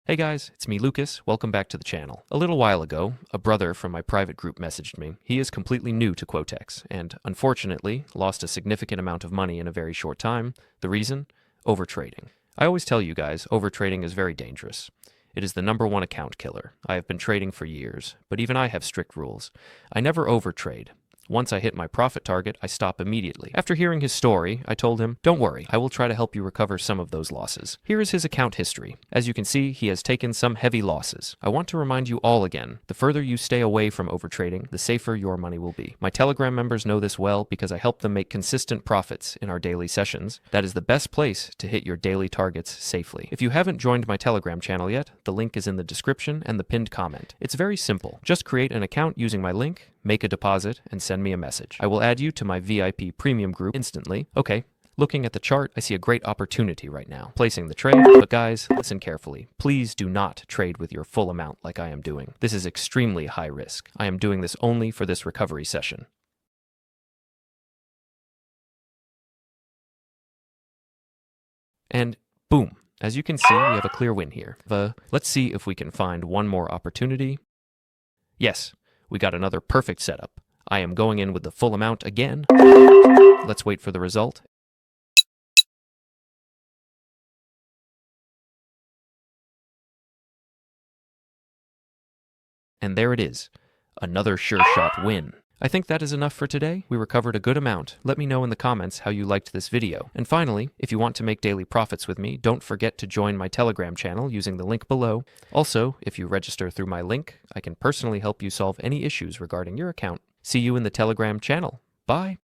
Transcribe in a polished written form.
Hey guys, it's me Lucas, welcome back to the channel. A little while ago, a brother from my private group messaged me. He is completely new to Quotex, and unfortunately, lost a significant amount of money in a very short time. The reason? Overtrading. I always tell you guys, overtrading is very dangerous. It is the #1 account killer. I have been trading for years, but even I have strict rules. I never overtrade. Once I hit my profit target, I stop immediately. After hearing his story, I told him, "Don't worry, I will try to help you recover some of those losses." Here is his account history. As you can see, he has taken some heavy losses. I want to remind you all again, the further you stay away from overtrading, the safer your money will be. My Telegram members know this well because I help them make consistent profits in our daily sessions. That is the best place to hit your daily targets safely. If you haven't joined my Telegram channel yet, the link is in the description and the pinned comment. It's very simple. Just create an account using my link, make a deposit, and send me a message. I will add you to my VIP premium group instantly. Okay, looking at the chart, I see a great opportunity right now. Placing the trade, but guys, listen carefully. Please do not trade with your full amount like I am doing. This is extremely high risk. I am doing this only for this recovery session. And boom, as you can see, we have a clear win here. Let's see if we can find one more opportunity. Yes, we got another perfect setup. I am going in with the full amount again. Let's wait for the result. And there it is, another sure shot win. I think that is enough for today. We recovered a good amount. Let me know in the comments how you liked this video. And finally, if you want to make daily profits with me, don't forget to join my Telegram channel using the link below. Also, if you register through my link, I can personally help you solve any issues regarding your account. See you in the Telegram channel. Bye.